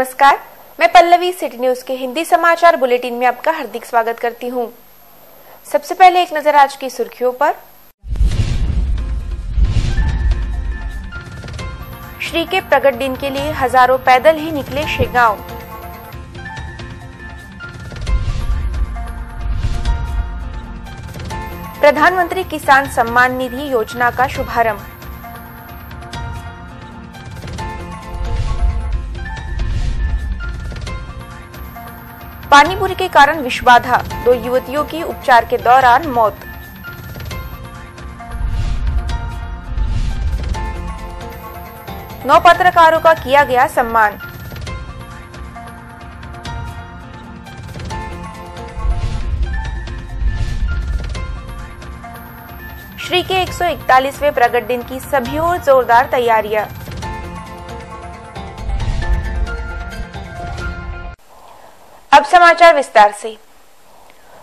नमस्कार, मैं Pallavi city news के हिंदी समाचार बुलेटिन में आपका हार्दिक स्वागत करती हूं। सबसे पहले एक नजर आज की सुर्खियों पर। श्री के प्रगट दिन के लिए हजारों पैदल ही निकले शेगांव। प्रधानमंत्री किसान सम्मान निधि योजना का शुभारंभ। पानीपुरी के कारण विषबाधा, 2 युवतियों की उपचार के दौरान मौत। नौ पत्रकारों का किया गया सम्मान। श्री के 141वें प्रगट दिन की सभी ओर जोरदार तैयारियां। अब समाचार विस्तार से।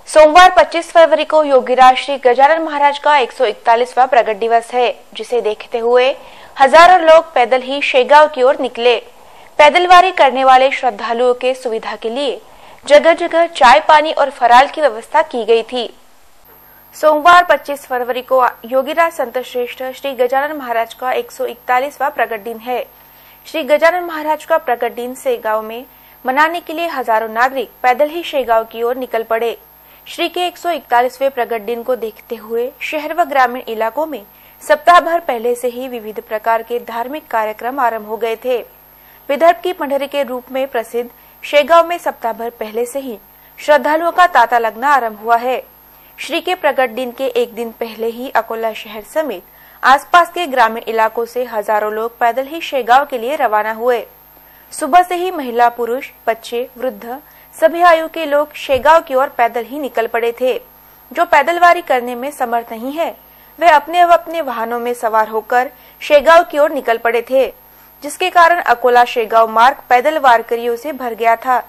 सोमवार 25 फरवरी को योगीराज श्री गजानन महाराज का 141वां प्रगट दिवस है, जिसे देखते हुए हजारों लोग पैदल ही शेगांव की ओर निकले। पैदलवारी करने वाले श्रद्धालुओं के सुविधा के लिए जगह जगह चाय पानी और फराल की व्यवस्था की गई थी। सोमवार 25 फरवरी को योगीराज संत श्रेष्ठ श्री गजानन महाराज का 141वां प्रगट दिन है। श्री गजानन महाराज का प्रगट दिन शेगांव में मनाने के लिए हजारों नागरिक पैदल ही शेगांव की ओर निकल पड़े। श्री के 141वें प्रगट दिन को देखते हुए शहर व ग्रामीण इलाकों में सप्ताह भर पहले से ही विविध प्रकार के धार्मिक कार्यक्रम आरंभ हो गए थे। विदर्भ की पंडरी के रूप में प्रसिद्ध शेगांव में सप्ताह भर पहले से ही श्रद्धालुओं का तांता लगना आरंभ हुआ है। श्री के प्रगट दिन के एक दिन पहले ही अकोला शहर समेत आसपास के ग्रामीण इलाकों से हजारों लोग पैदल ही शेगांव के लिए रवाना हुए। सुबह से ही महिला, पुरुष, बच्चे, वृद्ध सभी आयु के लोग शेगांव की ओर पैदल ही निकल पड़े थे। जो पैदलवारी करने में समर्थ नहीं है, वे अपने वाहनों में सवार होकर शेगांव की ओर निकल पड़े थे, जिसके कारण अकोला शेगांव मार्ग पैदल वारकरियों से भर गया था।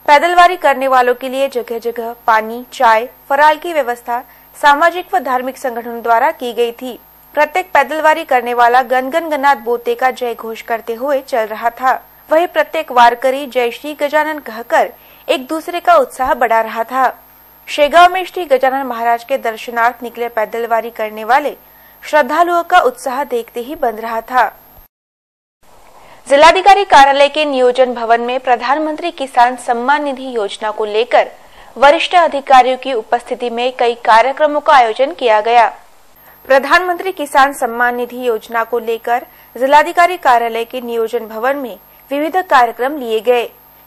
पैदलवारी करने वालों के लिए जगह जगह पानी, चाय, फराल की व्यवस्था सामाजिक व धार्मिक संगठनों द्वारा की गई थी। प्रत्येक पैदलवारी करने वाला गनगन गनात बोते का जय घोष करते हुए चल रहा था। वही प्रत्येक वारकरी जय श्री गजानन कहकर एक दूसरे का उत्साह बढ़ा रहा था। शेगांव में श्री गजानन महाराज के दर्शनार्थ निकले पैदलवारी करने वाले श्रद्धालुओं का उत्साह देखते ही बन रहा था। जिलाधिकारी कार्यालय के नियोजन भवन में प्रधानमंत्री किसान सम्मान निधि योजना को लेकर वरिष्ठ अधिकारियों की उपस्थिति में कई कार्यक्रमों का आयोजन किया गया। प्रधानमंत्री किसान सम्मान निधि योजना को लेकर जिलाधिकारी कार्यालय के नियोजन भवन में विविध कार्यक्रम लिए गए।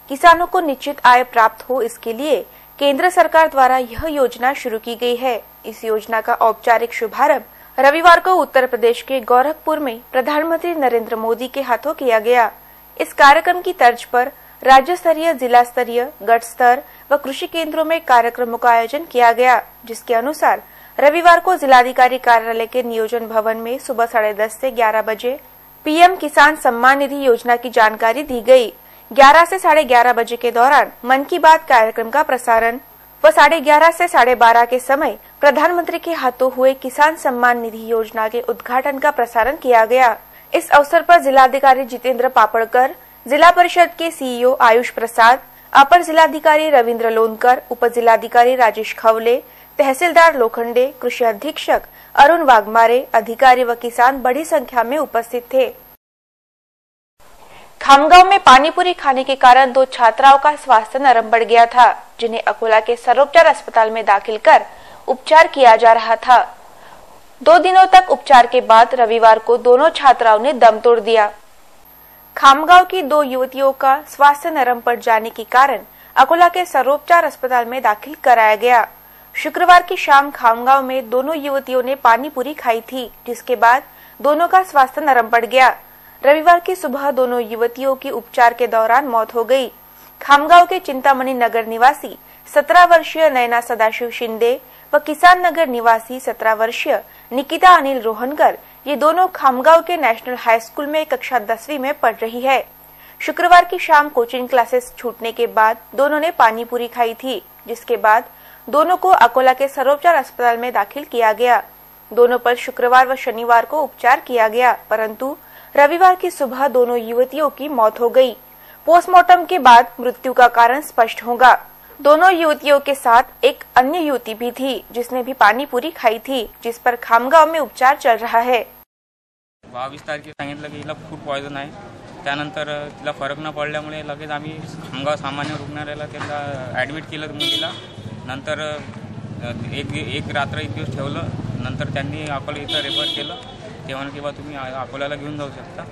किसानों को निश्चित आय प्राप्त हो, इसके लिए केंद्र सरकार द्वारा यह योजना शुरू की गई है। इस योजना का औपचारिक शुभारंभ रविवार को उत्तर प्रदेश के गोरखपुर में प्रधानमंत्री नरेंद्र मोदी के हाथों किया गया। इस कार्यक्रम की तर्ज पर राज्य स्तरीय, जिला स्तरीय, गट स्तर व कृषि केंद्रों में कार्यक्रमों का आयोजन किया गया, जिसके अनुसार रविवार को जिलाधिकारी कार्यालय के नियोजन भवन में सुबह 10:30 से 11 बजे पीएम किसान सम्मान निधि योजना की जानकारी दी गई। 11 से 11:30 बजे के दौरान मन की बात कार्यक्रम का प्रसारण व 11:30 से 12:30 के समय प्रधानमंत्री के हाथों हुए किसान सम्मान निधि योजना के उद्घाटन का प्रसारण किया गया। इस अवसर पर जिलाधिकारी जितेंद्र पापड़कर, जिला परिषद के सीईओ आयुष प्रसाद, अपर जिलाधिकारी रविंद्र लोनकर, उप जिलाधिकारी राजेश खवले, तहसीलदार लोखंडे, कृषि अधीक्षक अरुण वाघमारे, अधिकारी व किसान बड़ी संख्या में उपस्थित थे। खामगांव में पानीपुरी खाने के कारण 2 छात्राओं का स्वास्थ्य नरम पड़ गया था, जिन्हें अकोला के सर्वोपचार अस्पताल में दाखिल कर उपचार किया जा रहा था। 2 दिनों तक उपचार के बाद रविवार को दोनों छात्राओं ने दम तोड़ दिया। खामगांव की 2 युवतियों का स्वास्थ्य नरम पड़ जाने के कारण अकोला के सर्वोपचार अस्पताल में दाखिल कराया गया। शुक्रवार की शाम खामगांव में दोनों युवतियों ने पानीपुरी खाई थी, जिसके बाद दोनों का स्वास्थ्य नरम पड़ गया। रविवार की सुबह दोनों युवतियों की उपचार के दौरान मौत हो गई। खामगांव के चिंतामणि नगर निवासी 17 वर्षीय नयना सदाशिव शिंदे व किसान नगर निवासी 17 वर्षीय निकिता अनिल रोहनकर, ये दोनों खामगांव के नेशनल हाई स्कूल में कक्षा 10वीं में पढ़ रही है। शुक्रवार की शाम कोचिंग क्लासेस छूटने के बाद दोनों ने पानीपुरी खाई थी, जिसके बाद दोनों को अकोला के सर्वोपचार अस्पताल में दाखिल किया गया। दोनों पर शुक्रवार व शनिवार को उपचार किया गया, परंतु रविवार की सुबह दोनों युवतियों की मौत हो गई। पोस्टमार्टम के बाद मृत्यु का कारण स्पष्ट होगा। दोनों युवतियों के साथ एक अन्य युवती भी थी जिसने भी पानी पूरी खाई थी, जिस पर खामगाव में उपचार चल रहा है। 22 तारखेला सांगितलं की हिला फूड पॉयझन आहे। त्यानंतर तिला फरक न पडल्यामुळे लगेच आम्ही खामगाव सामान्य रुग्णालयाला त्यांना ॲडमिट केलं मुलीला। नंतर एक रात्र एक दिवस ठेवलं। नंतर त्यांनी अकोला इथं रेफर केलं। ते म्हणाले की बा तुम्ही अकोल्याला घेऊन जाऊ शकता,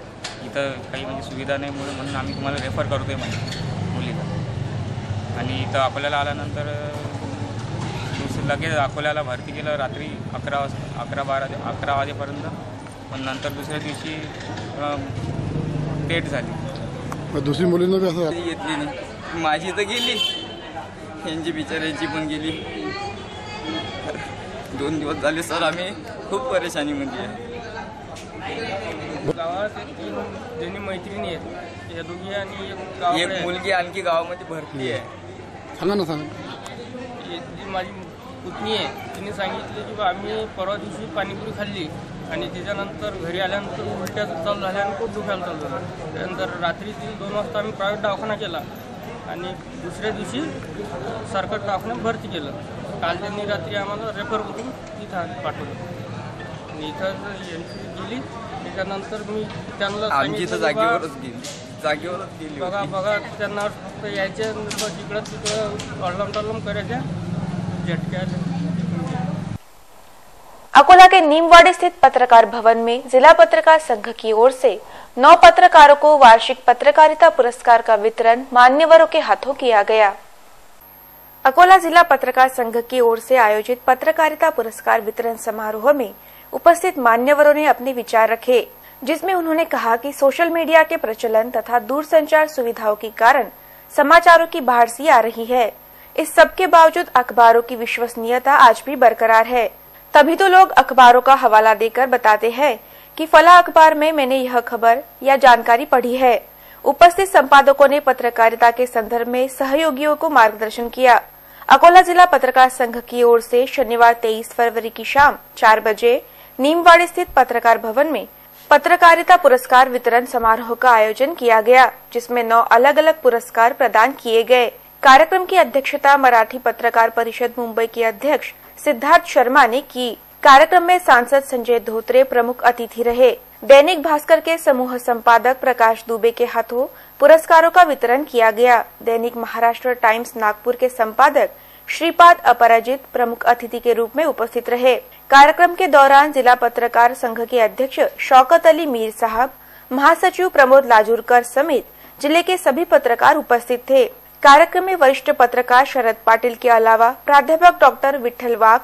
इथं काही म्हणजे सुविधा नाही म्हणून आम्ही तुम्हाला रेफर करतोय म्हणजे मुलीला। आणि इथं अकोल्याला आल्यानंतर लगेच अकोल्याला भरती केलं रात्री 11 वाजेपर्यंत। पण नंतर दुसऱ्या दिवशी डेट झाली। दुसरी मुलींना बी असं घेतली नाही, माझी तर गेली, यांची बिचाऱ्यांची पण गेली। 2 दिवस झाले सर, आम्ही खूप परेशानीमध्ये आहे। गावात 3 जणी मैत्रिणी आहेत, या दोघी आणि एक मुलगी आणखी गावामध्ये भरती आहे। सांगा ना, सांगा। जी माझी पुतणी आहे, तिने सांगितले की आम्ही परवा दिवशी पाणीपुरी खाल्ली आणि त्याच्यानंतर घरी आल्यानंतर उलट्या चालू झाल्या आणि खूप दुखायला चालू झालं। त्यानंतर रात्री 2 वाजता आम्ही प्रायव्हेट दवाखाना केला आणि दुसऱ्या दिवशी सरकारी दवाखान्यात भरती केलं। काल त्यांनी रात्री आम्हाला रेफर करून इथं पाठवलं आणि इथं एंट्री गेली। त्याच्यानंतर मी त्यांना आमची तर जागेवरच गेली बघा त्यांना फक्त यायच्या इकडं तिकडं अडलम करायच्या झटक्या। अकोला के नीमवाड़ी स्थित पत्रकार भवन में जिला पत्रकार संघ की ओर से 9 पत्रकारों को वार्षिक पत्रकारिता पुरस्कार का वितरण मान्यवरों के हाथों किया गया। अकोला जिला पत्रकार संघ की ओर से आयोजित पत्रकारिता पुरस्कार वितरण समारोह में उपस्थित मान्यवरों ने अपने विचार रखे, जिसमें उन्होंने कहा कि सोशल मीडिया के प्रचलन तथा दूरसंचार सुविधाओं के कारण समाचारों की बाढ़ सी आ रही है। इस सब के बावजूद अखबारों की विश्वसनीयता आज भी बरकरार है। तभी तो लोग अखबारों का हवाला देकर बताते हैं कि फला अखबार में मैंने यह खबर या जानकारी पढ़ी है। उपस्थित संपादकों ने पत्रकारिता के संदर्भ में सहयोगियों को मार्गदर्शन किया। अकोला जिला पत्रकार संघ की ओर से शनिवार 23 फरवरी की शाम 4 बजे नीमवाड़ी स्थित पत्रकार भवन में पत्रकारिता पुरस्कार वितरण समारोह का आयोजन किया गया, जिसमें 9 अलग अलग पुरस्कार प्रदान किए गए। कार्यक्रम की अध्यक्षता मराठी पत्रकार परिषद मुंबई के अध्यक्ष सिद्धार्थ शर्मा ने की। कार्यक्रम में सांसद संजय धोत्रे प्रमुख अतिथि रहे। दैनिक भास्कर के समूह संपादक प्रकाश दुबे के हाथों पुरस्कारों का वितरण किया गया। दैनिक महाराष्ट्र टाइम्स नागपुर के संपादक श्रीपाद अपराजित प्रमुख अतिथि के रूप में उपस्थित रहे। कार्यक्रम के दौरान जिला पत्रकार संघ के अध्यक्ष शौकत अली मीर साहब, महासचिव प्रमोद लाजूरकर समेत जिले के सभी पत्रकार उपस्थित थे। कार्यक्रम में वरिष्ठ पत्रकार शरद पाटिल के अलावा प्राध्यापक डॉक्टर विठ्ठल वाघ,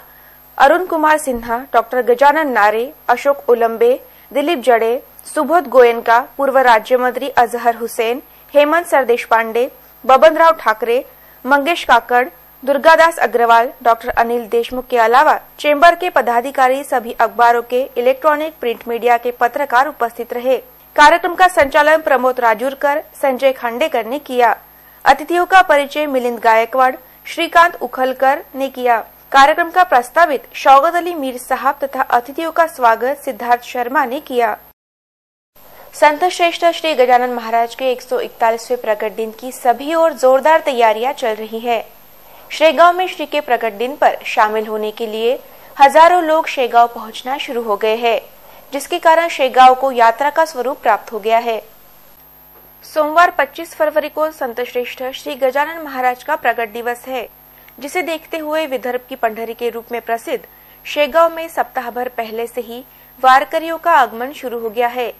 अरुण कुमार सिन्हा, डॉक्टर गजानन नारे, अशोक उलंबे, दिलीप जड़े, सुबोध गोयनका, पूर्व राज्य मंत्री अजहर हुसैन, हेमंत सरदेश पांडे, बबनराव ठाकरे, मंगेश काकड़, दुर्गादास अग्रवाल, डॉक्टर अनिल देशमुख के अलावा चेंबर के पदाधिकारी, सभी अखबारों के इलेक्ट्रॉनिक प्रिंट मीडिया के पत्रकार उपस्थित रहे। कार्यक्रम का संचालन प्रमोद राजूरकर, संजय खांडेकर ने किया। अतिथियों का परिचय मिलिंद गायकवाड़, श्रीकांत उखलकर ने किया। कार्यक्रम का प्रस्तावित शौकत अली मीर साहब तथा अतिथियों का स्वागत सिद्धार्थ शर्मा ने किया। संत श्रेष्ठ श्री गजानन महाराज के 141वें प्रकट दिन की सभी ओर जोरदार तैयारियां चल रही है। शेगांव में श्री के प्रकट दिन पर शामिल होने के लिए हजारों लोग शेगांव पहुंचना शुरू हो गए हैं, जिसके कारण शेगांव को यात्रा का स्वरूप प्राप्त हो गया है। सोमवार 25 फरवरी को संत श्रेष्ठ श्री गजानन महाराज का प्रकट दिवस है, जिसे देखते हुए विदर्भ की पंढरी के रूप में प्रसिद्ध शेगांव में सप्ताह भर पहले से ही वारकरियों का आगमन शुरू हो गया है।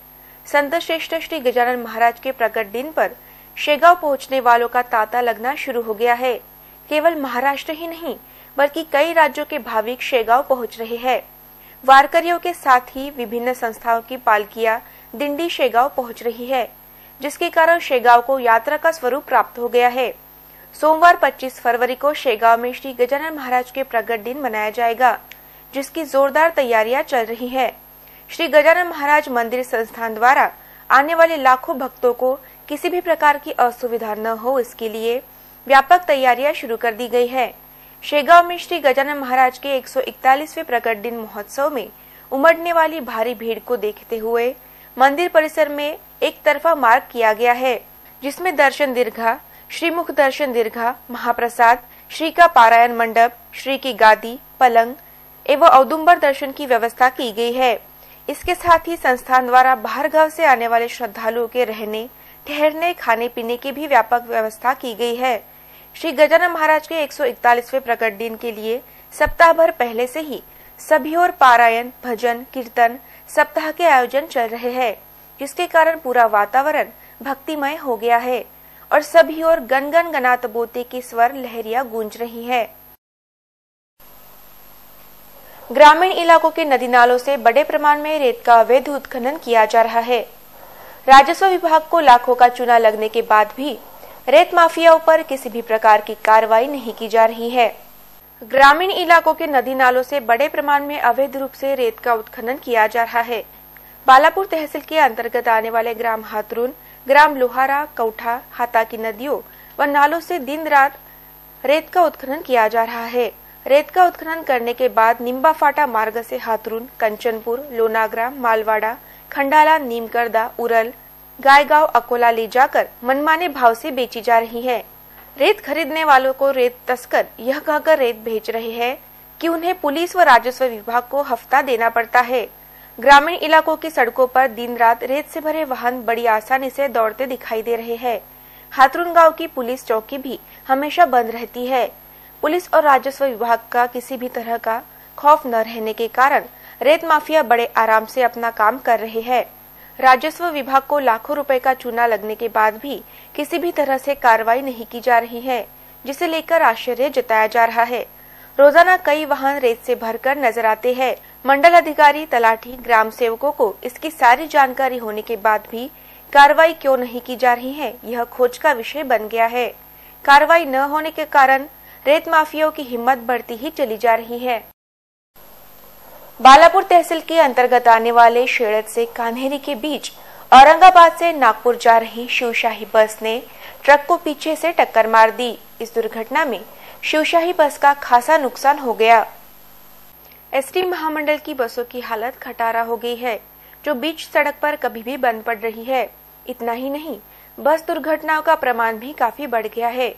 संत श्रेष्ठ श्री गजानन महाराज के प्रकट दिन पर शेगांव पहुंचने वालों का तांता लगना शुरू हो गया है। केवल महाराष्ट्र ही नहीं बल्कि कई राज्यों के भाविक शेगांव पहुंच रहे हैं। वारकरियों के साथ ही विभिन्न संस्थाओं की पालकियां दिंडी शेगांव पहुंच रही है, जिसके कारण शेगांव को यात्रा का स्वरूप प्राप्त हो गया है। सोमवार 25 फरवरी को शेगांव में श्री गजानन महाराज के प्रकट दिन मनाया जाएगा, जिसकी जोरदार तैयारियां चल रही है। श्री गजानन महाराज मंदिर संस्थान द्वारा आने वाले लाखों भक्तों को किसी भी प्रकार की असुविधा न हो, इसके लिए व्यापक तैयारियां शुरू कर दी गई है। शेगांव में श्री गजानन महाराज के 141वें प्रकट दिन महोत्सव में उमड़ने वाली भारी भीड़ को देखते हुए मंदिर परिसर में एक तरफा मार्ग किया गया है। जिसमें दर्शन दीर्घा, श्रीमुख दर्शन दीर्घा, महाप्रसाद, श्री का पारायण मंडप, श्री की गादी, पलंग एवं औदुंबर दर्शन की व्यवस्था की गई है। इसके साथ ही संस्थान द्वारा बाहर गांव से आने वाले श्रद्धालुओं के रहने, ठहरने, खाने पीने की भी व्यापक व्यवस्था की गई है। श्री गजानन महाराज के 141वें प्रकट दिन के लिए सप्ताह भर पहले से ही सभी ओर पारायण, भजन, कीर्तन सप्ताह के आयोजन चल रहे हैं, जिसके कारण पूरा वातावरण भक्तिमय हो गया है और सभी ओर गनगन गनात बोते की स्वर लहरियां गूंज रही है। ग्रामीण इलाकों के नदी नालों से बड़े प्रमाण में रेत का अवैध उत्खनन किया जा रहा है। राजस्व विभाग को लाखों का चूना लगने के बाद भी रेत माफियाओं पर किसी भी प्रकार की कार्रवाई नहीं की जा रही है। ग्रामीण इलाकों के नदी नालों से बड़े प्रमाण में अवैध रूप से रेत का उत्खनन किया जा रहा है। बालापुर तहसील के अंतर्गत आने वाले ग्राम हाथरून, ग्राम लोहारा, कौठा, हाता की नदियों व नालों से दिन रात रेत का उत्खनन किया जा रहा है। रेत का उत्खनन करने के बाद निम्बा फाटा मार्ग से हाथरून, कंचनपुर, लोनागरा, मालवाड़ा, खंडाला, नीमकरदा, उरल, गायगांव, अकोला ले जाकर मनमाने भाव से बेची जा रही है। रेत खरीदने वालों को रेत तस्कर यह कहकर रेत भेज रहे हैं कि उन्हें पुलिस व राजस्व विभाग को हफ्ता देना पड़ता है। ग्रामीण इलाकों की सड़कों पर दिन रात रेत से भरे वाहन बड़ी आसानी से दौड़ते दिखाई दे रहे हैं। हाथरून गांव की पुलिस चौकी भी हमेशा बंद रहती है। पुलिस और राजस्व विभाग का किसी भी तरह का खौफ न रहने के कारण रेत माफिया बड़े आराम से अपना काम कर रहे हैं। राजस्व विभाग को लाखों रुपए का चूना लगने के बाद भी किसी भी तरह से कार्रवाई नहीं की जा रही है, जिसे लेकर आश्चर्य जताया जा रहा है। रोजाना कई वाहन रेत से भरकर नजर आते हैं। मंडल अधिकारी, तलाठी, ग्राम सेवकों को इसकी सारी जानकारी होने के बाद भी कार्रवाई क्यों नहीं की जा रही है, यह खोज का विषय बन गया है। कार्रवाई न होने के कारण रेत माफियाओं की हिम्मत बढ़ती ही चली जा रही है। बालापुर तहसील के अंतर्गत आने वाले शेड़त से कान्हेरी के बीच औरंगाबाद से नागपुर जा रही शिवशाही बस ने ट्रक को पीछे से टक्कर मार दी। इस दुर्घटना में शिवशाही बस का खासा नुकसान हो गया। एसटी महामंडल की बसों की हालत खटारा हो गई है, जो बीच सड़क पर कभी भी बंद पड़ रही है। इतना ही नहीं, बस दुर्घटनाओं का प्रमाण भी काफी बढ़ गया है।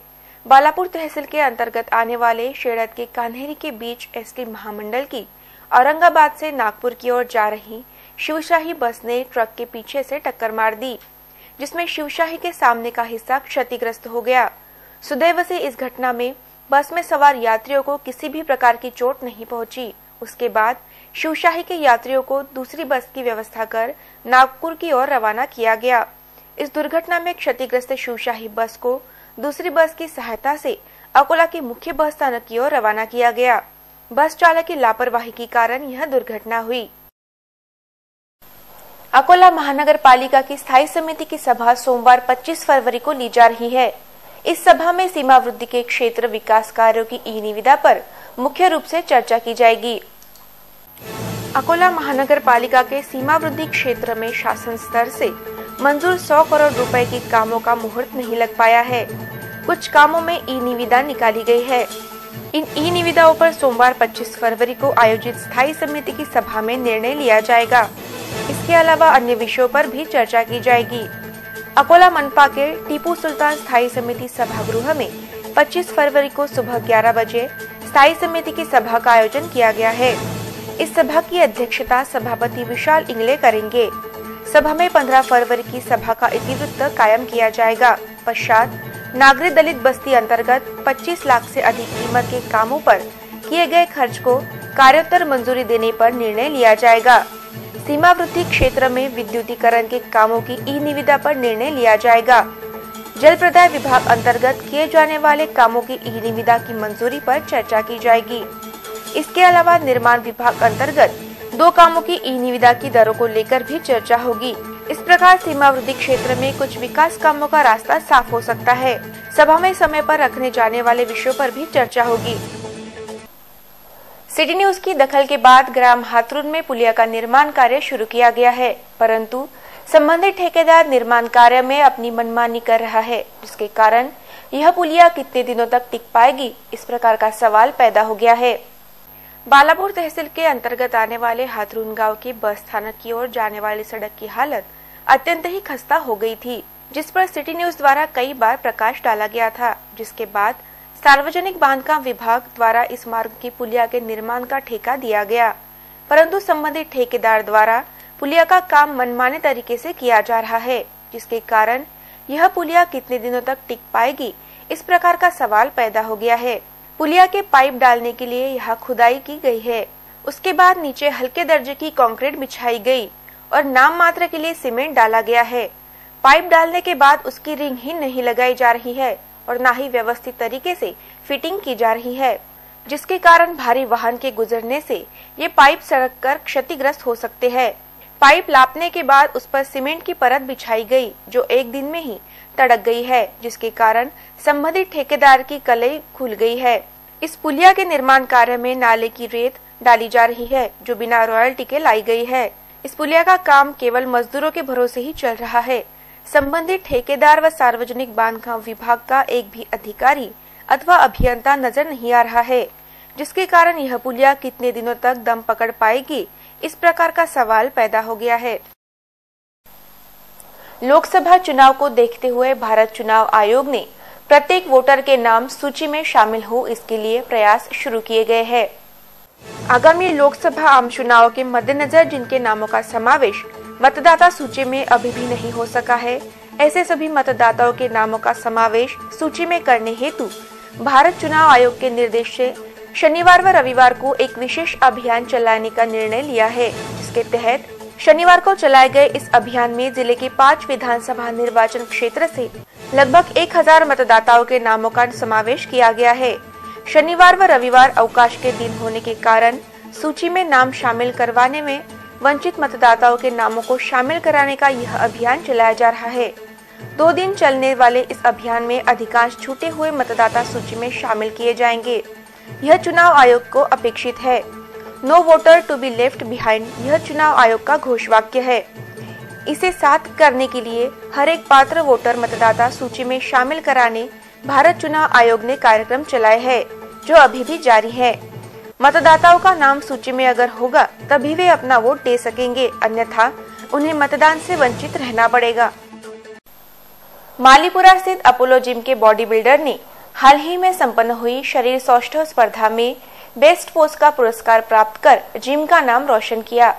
बालापुर तहसील के अंतर्गत आने वाले शेड़त के कान्हेरी के बीच एसटी महामंडल की औरंगाबाद से नागपुर की ओर जा रही शिवशाही बस ने ट्रक के पीछे से टक्कर मार दी, जिसमें शिवशाही के सामने का हिस्सा क्षतिग्रस्त हो गया। सुदैव से इस घटना में बस में सवार यात्रियों को किसी भी प्रकार की चोट नहीं पहुंची। उसके बाद शिवशाही के यात्रियों को दूसरी बस की व्यवस्था कर नागपुर की ओर रवाना किया गया। इस दुर्घटना में क्षतिग्रस्त शिवशाही बस को दूसरी बस की सहायता से अकोला के मुख्य बस स्थानक की ओर रवाना किया गया। बस चालक की लापरवाही के कारण यह दुर्घटना हुई। अकोला महानगर पालिका की स्थायी समिति की सभा सोमवार 25 फरवरी को ली जा रही है। इस सभा में सीमा वृद्धि के क्षेत्र विकास कार्यों की ई निविदा पर मुख्य रूप से चर्चा की जाएगी। अकोला महानगर पालिका के सीमा वृद्धि क्षेत्र में शासन स्तर से मंजूर 100 करोड़ रुपए की कामों का मुहूर्त नहीं लग पाया है। कुछ कामों में ई निविदा निकाली गई है। इन ई निविदाओं पर सोमवार 25 फरवरी को आयोजित स्थायी समिति की सभा में निर्णय लिया जाएगा। इसके अलावा अन्य विषयों पर भी चर्चा की जाएगी। अकोला मनपा के टीपू सुल्तान स्थायी समिति सभागृह में 25 फरवरी को सुबह 11 बजे स्थायी समिति की सभा का आयोजन किया गया है। इस सभा की अध्यक्षता सभापति विशाल इंगले करेंगे। सभा में 15 फरवरी की सभा का इतिवृत्त कायम किया जाएगा। पश्चात नागरी दलित बस्ती अंतर्गत 25 लाख से अधिक कीमत के कामों पर किए गए खर्च को कार्योत्तर मंजूरी देने पर निर्णय लिया जाएगा। सीमा वृद्धि क्षेत्र में विद्युतीकरण के कामों की ई निविदा पर निर्णय लिया जाएगा। जल प्रदाय विभाग अंतर्गत किए जाने वाले कामों की ई निविदा की मंजूरी पर चर्चा की जाएगी। इसके अलावा निर्माण विभाग अंतर्गत 2 कामों की ई निविदा की दरों को लेकर भी चर्चा होगी। इस प्रकार सीमा वृद्धि क्षेत्र में कुछ विकास कामों का रास्ता साफ हो सकता है। सभा में समय पर रखने जाने वाले विषयों पर भी चर्चा होगी। सिटी न्यूज की दखल के बाद ग्राम हाथरून में पुलिया का निर्माण कार्य शुरू किया गया है, परंतु संबंधित ठेकेदार निर्माण कार्य में अपनी मनमानी कर रहा है, जिसके कारण यह पुलिया कितने दिनों तक टिक पाएगी, इस प्रकार का सवाल पैदा हो गया है। बालापुर तहसील के अंतर्गत आने वाले हाथरून गांव के बस स्थानक की ओर जाने वाली सड़क की हालत अत्यंत ही खस्ता हो गई थी, जिस पर सिटी न्यूज द्वारा कई बार प्रकाश डाला गया था, जिसके बाद सार्वजनिक बांधकाम विभाग द्वारा इस मार्ग की पुलिया के निर्माण का ठेका दिया गया, परंतु संबंधित ठेकेदार द्वारा पुलिया का काम मनमाने तरीके से किया जा रहा है, जिसके कारण यह पुलिया कितने दिनों तक टिक पाएगी, इस प्रकार का सवाल पैदा हो गया है। पुलिया के पाइप डालने के लिए यहाँ खुदाई की गई है, उसके बाद नीचे हल्के दर्जे की कंक्रीट बिछाई गई और नाम मात्र के लिए सीमेंट डाला गया है। पाइप डालने के बाद उसकी रिंग ही नहीं लगाई जा रही है और न ही व्यवस्थित तरीके से फिटिंग की जा रही है, जिसके कारण भारी वाहन के गुजरने से ये पाइप सड़क कर क्षतिग्रस्त हो सकते हैं। पाइप लापने के बाद उस पर सीमेंट की परत बिछाई गई, जो एक दिन में ही तड़क गई है, जिसके कारण संबंधित ठेकेदार की कलई खुल गई है। इस पुलिया के निर्माण कार्य में नाले की रेत डाली जा रही है, जो बिना रॉयल्टी के लाई गई है। इस पुलिया का काम केवल मजदूरों के भरोसे ही चल रहा है। संबंधित ठेकेदार व सार्वजनिक बांधकाम विभाग का एक भी अधिकारी अथवा अभियंता नजर नहीं आ रहा है, जिसके कारण यह पुलिया कितने दिनों तक दम पकड़ पाएगी, इस प्रकार का सवाल पैदा हो गया है। लोकसभा चुनाव को देखते हुए भारत चुनाव आयोग ने प्रत्येक वोटर के नाम सूची में शामिल हो, इसके लिए प्रयास शुरू किए गए हैं। आगामी लोकसभा आम चुनाव के मद्देनजर जिनके नामों का समावेश मतदाता सूची में अभी भी नहीं हो सका है, ऐसे सभी मतदाताओं के नामों का समावेश सूची में करने हेतु भारत चुनाव आयोग के निर्देश से शनिवार व रविवार को एक विशेष अभियान चलाने का निर्णय लिया है, जिसके तहत शनिवार को चलाए गए इस अभियान में जिले के 5 विधानसभा निर्वाचन क्षेत्र से लगभग 1000 मतदाताओं के नामों का समावेश किया गया है। शनिवार व रविवार अवकाश के दिन होने के कारण सूची में नाम शामिल करवाने में वंचित मतदाताओं के नामों को शामिल कराने का यह अभियान चलाया जा रहा है। 2 दिन चलने वाले इस अभियान में अधिकांश छूटे हुए मतदाता सूची में शामिल किए जाएंगे। यह चुनाव आयोग को अपेक्षित है। No voter to be left behind यह चुनाव आयोग का घोषवाक्य है। इसे साथ करने के लिए हर एक पात्र वोटर मतदाता सूची में शामिल कराने भारत चुनाव आयोग ने कार्यक्रम चलाए हैं, जो अभी भी जारी है। मतदाताओं का नाम सूची में अगर होगा तभी वे अपना वोट दे सकेंगे, अन्यथा उन्हें मतदान से वंचित रहना पड़ेगा। मालीपुरा स्थित अपोलो जिम के बॉडी बिल्डर ने हाल ही में संपन्न हुई शरीर सौष्ठव स्पर्धा में बेस्ट पोज का पुरस्कार प्राप्त कर जिम का नाम रोशन किया।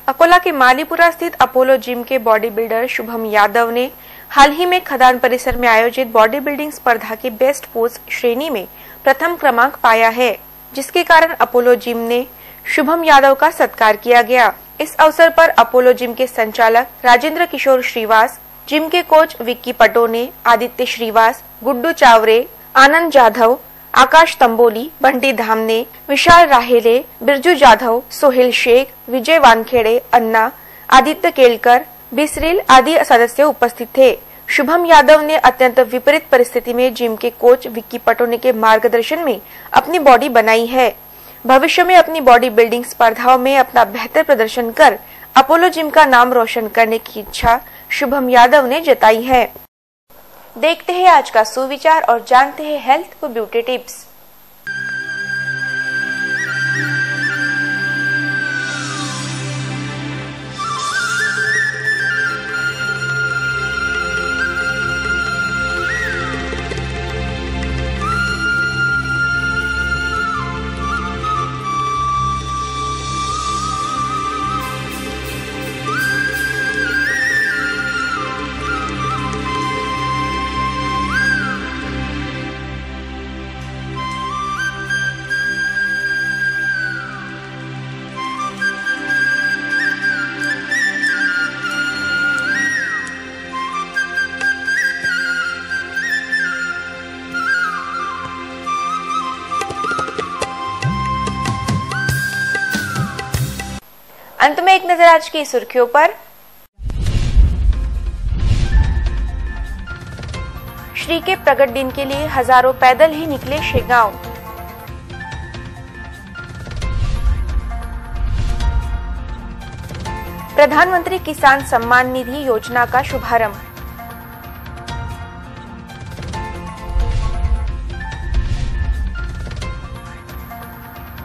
अकोला के मालीपुरा स्थित अपोलो जिम के बॉडी बिल्डर शुभम यादव ने हाल ही में खदान परिसर में आयोजित बॉडी बिल्डिंग स्पर्धा के बेस्ट पोज श्रेणी में प्रथम क्रमांक पाया है, जिसके कारण अपोलो जिम ने शुभम यादव का सत्कार किया गया। इस अवसर पर अपोलो जिम के संचालक राजेंद्र किशोर श्रीवास, जिम के कोच विक्की पटोने, आदित्य श्रीवास, गुड्डू चावरे, आनंद जाधव, आकाश तंबोली, बंटी धामने, विशाल राहेले, बिरजू जाधव, सोहेल शेख, विजय वानखेड़े, अन्ना, आदित्य केलकर, बिसरिल आदि सदस्य उपस्थित थे। शुभम यादव ने अत्यंत विपरीत परिस्थिति में जिम के कोच विक्की पटोने के मार्गदर्शन में अपनी बॉडी बनाई है। भविष्य में अपनी बॉडी बिल्डिंग स्पर्धाओं में अपना बेहतर प्रदर्शन कर अपोलो जिम का नाम रोशन करने की इच्छा शुभम यादव ने जताई है। देखते हैं आज का सुविचार और जानते हैं हेल्थ व ब्यूटी टिप्स। अंत में एक नजर आज की सुर्खियों पर। श्री के प्रगट दिन के लिए हजारों पैदल ही निकले शेगांव। प्रधानमंत्री किसान सम्मान निधि योजना का शुभारंभ।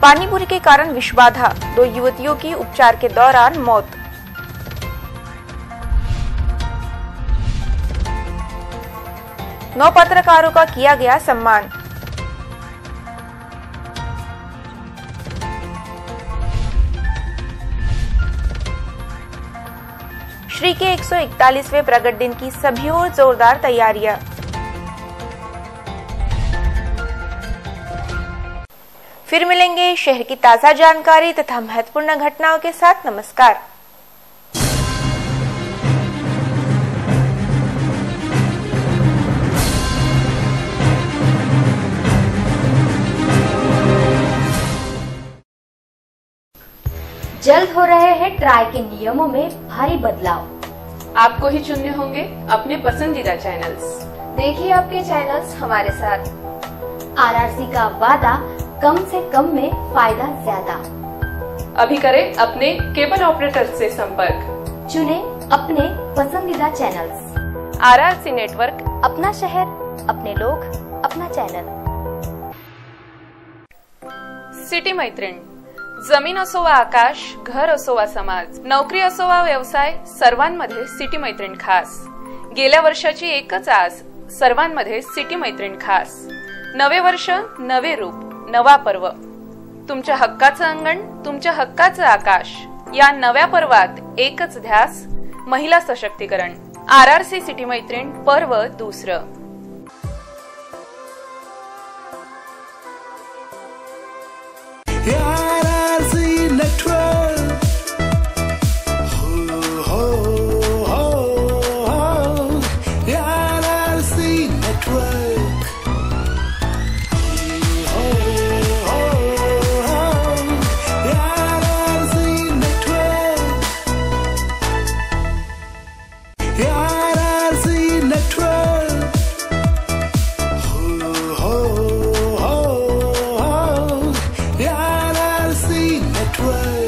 पानीपुरी के कारण विषबाधा, 2 युवतियों की उपचार के दौरान मौत। 9 पत्रकारों का किया गया सम्मान। श्री के 141वें प्रगट दिन की सभी ओर जोरदार तैयारियां। फिर मिलेंगे शहर की ताजा जानकारी तथा महत्वपूर्ण घटनाओं के साथ। नमस्कार। जल्द हो रहे हैं ट्राई के नियमों में भारी बदलाव। आपको ही चुनने होंगे अपने पसंदीदा चैनल्स। देखिए आपके चैनल्स हमारे साथ। आरआरसी का वादा, कम से कम में फायदा ज्यादा। अभी करें अपने केबल ऑपरेटर से संपर्क। चुने अपने पसंदीदा चैनल्स। आरआरसी नेटवर्क, अपना शहर, अपने लोग, अपना चॅनल। सिटी मैत्रीण, जमीन असो वा आकाश, घर असो वा समाज, नोकरी असो वा व्यवसाय, सर्वांमध्ये सिटी मैत्रीण खास। गेल्या वर्षाची एकच आस, सर्वांमध्ये सिटी मैत्रीण खास। नवे वर्ष, नवे रूप, नवा पर्व, तुमच्या हक्काचं अंगण, तुमच्या हक्काचं आकाश। या नव्या पर्वात एकच ध्यास, महिला सशक्तीकरण। आरआरसी सिटी मैत्रीण पर्व दुसरं। Network.